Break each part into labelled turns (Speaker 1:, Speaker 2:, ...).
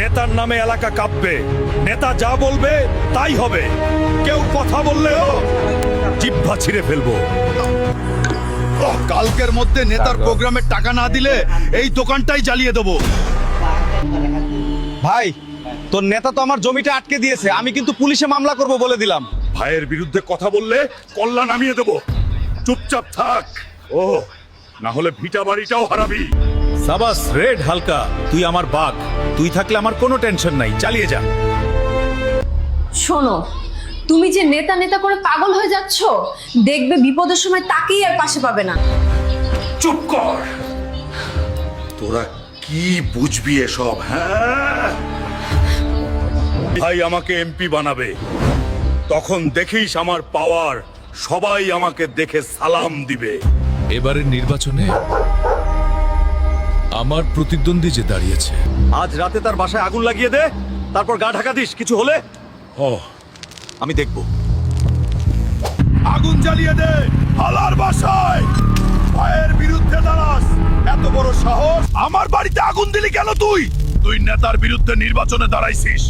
Speaker 1: নেতার নামে এলাকা কাঁপবে, নেতা যা বলবে তাই হবে। কেউ কথা বললেও জিহ্বা ছিঁড়ে ফেলবো।
Speaker 2: কালকের মধ্যে নেতার প্রোগ্রামের টাকা না দিলে এই দোকানটাই জ্বালিয়ে দেবো।
Speaker 3: ভাই, তোর নেতা তো আমার জমিটা আটকে দিয়েছে, আমি কিন্তু পুলিশে মামলা করব বলে দিলাম।
Speaker 1: ভাইয়ের বিরুদ্ধে কথা বললে কল্লা নামিয়ে দেবো। চুপচাপ থাক। ও না হলে ভিটা বাড়িটাও হারাবি। সাবাস রেড হালকা, তুই আমার বাঘ। তুই থাকলে আমার কোনো টেনশন নাই, চালিয়ে যা।
Speaker 4: শোনো, তুমি যে নেতা নেতা করে পাগল হয়ে যাচ্ছ, দেখবে বিপদের সময় তাকেই আর পাশে পাবে না।
Speaker 1: চুপ কর। তোরা কি বুঝবি এসব? হ্যাঁ, ভাই আমাকে এমপি বানাবে, তখন দেখিস আমার পাওয়ার। সবাই আমাকে দেখে সালাম দিবে।
Speaker 5: এবারের নির্বাচনে আমার প্রতিদ্বন্দ্বী যে দাঁড়িয়েছে,
Speaker 3: আজ রাতে তার বাসায় আগুন লাগিয়ে দে, তারপর গা ঢাকা দিস। কিছু হলে
Speaker 1: ও
Speaker 3: আমি দেখব।
Speaker 1: আগুন জ্বালিয়ে দে হালার বাসায়। ভাইয়ের বিরুদ্ধে দাঁড়াস, এত বড় সাহস! আমার বাড়িতে আগুন দিলি কেন তুই? তুই নেতার বিরুদ্ধে নির্বাচনে দাঁড়াইছিস,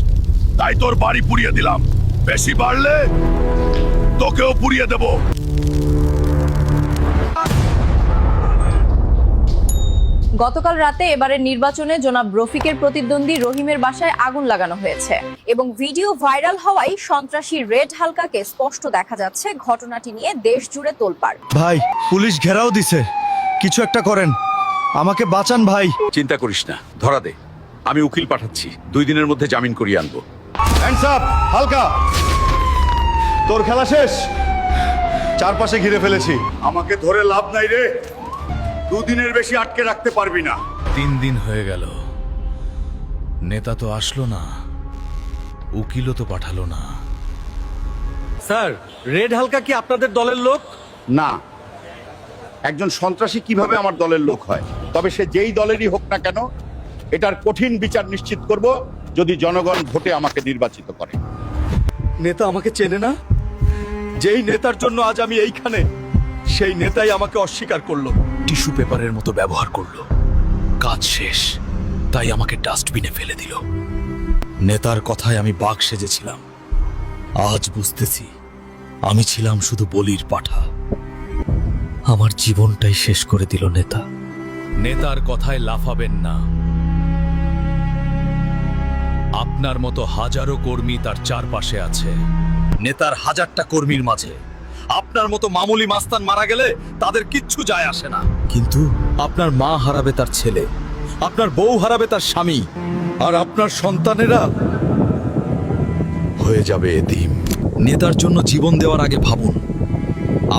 Speaker 1: তাই তোর বাড়ি পুড়িয়ে দিলাম। বেশি বাড়লে তোকেও পুড়িয়ে দেব।
Speaker 4: গতকাল রাতে এবারের নির্বাচনে জনাব রফিকের প্রতিদ্বন্দ্বী রহিমের বাসায় আগুন লাগানো হয়েছে এবং ভিডিও ভাইরাল হওয়ায় সন্ত্রাসী রেড হালকাকে স্পষ্ট দেখা যাচ্ছে। ঘটনাটি নিয়ে দেশ জুড়ে তোলপাড়।
Speaker 3: ভাই, পুলিশ ঘেরাও দিছে, কিছু একটা করেন, আমাকে বাঁচান ভাই।
Speaker 6: চিন্তা করিস না, ধরা দে। আমি উকিল পাঠাচ্ছি, 2 দিনের মধ্যে জামিন করিয়ে আনবো।
Speaker 3: হ্যান্ডস আপ হালকা, তোর খেলা শেষ। চারপাশে ঘিরে ফেলেছি।
Speaker 1: আমাকে ধরে লাভ নাই রে, 2 দিনের বেশি আটকে রাখতে পারবি না।
Speaker 5: 3 দিন হয়ে গেল, নেতা তো আসলো না, উকিলও তো পাঠালো না।
Speaker 3: স্যার, রেড হালকা কি আপনাদের দলের লোক?
Speaker 6: না, একজন সন্ত্রাসী কিভাবে আমার দলের লোক হয়? তবে সে যেই দলেরই হোক না কেন, এটার কঠিন বিচার নিশ্চিত করব যদি জনগণ ভোটে আমাকে নির্বাচিত করে।
Speaker 3: নেতা আমাকে চেনে না? যেই নেতার জন্য আজ আমি এইখানে, সেই নেতাই আমাকে অস্বীকার করলো।
Speaker 5: টিস্যু পেপারের মতো ব্যবহার করলো। কাজ শেষ, তাই আমাকে ডাস্টবিনে ফেলে দিল। নেতার কথায় আমি বাঘ সেজেছিলাম, আজ বুঝতেছি আমি ছিলাম শুধু বলির পাঠা। আমার জীবনটাই শেষ করে দিল নেতা। নেতার কথায় লাফাবেন না। আপনার মতো হাজারো কর্মী তার চারপাশে আছে। নেতার 1000টা কর্মীর মাঝে আপনার মতো মামুলি মাস্তান মারা গেলে তাদের কিচ্ছু যায় আসে না, কিন্তু আপনার মা হারাবে তার ছেলে, আপনার বউ হারাবে তার স্বামী, আর আপনার সন্তানেরা হয়ে যাবে এতিম। নেতার জন্য জীবন দেওয়ার আগে ভাবুন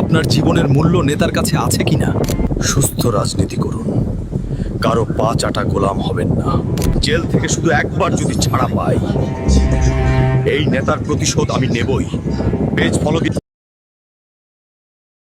Speaker 5: আপনার জীবনের মূল্য নেতার কাছে আছে কিনা। সুস্থ রাজনীতি করুন, কারো পা চাটা গোলাম হবেন না। জেল থেকে শুধু একবার যদি ছাড়া পাই, এই নেতার প্রতিশোধ আমি নেবই। Page follow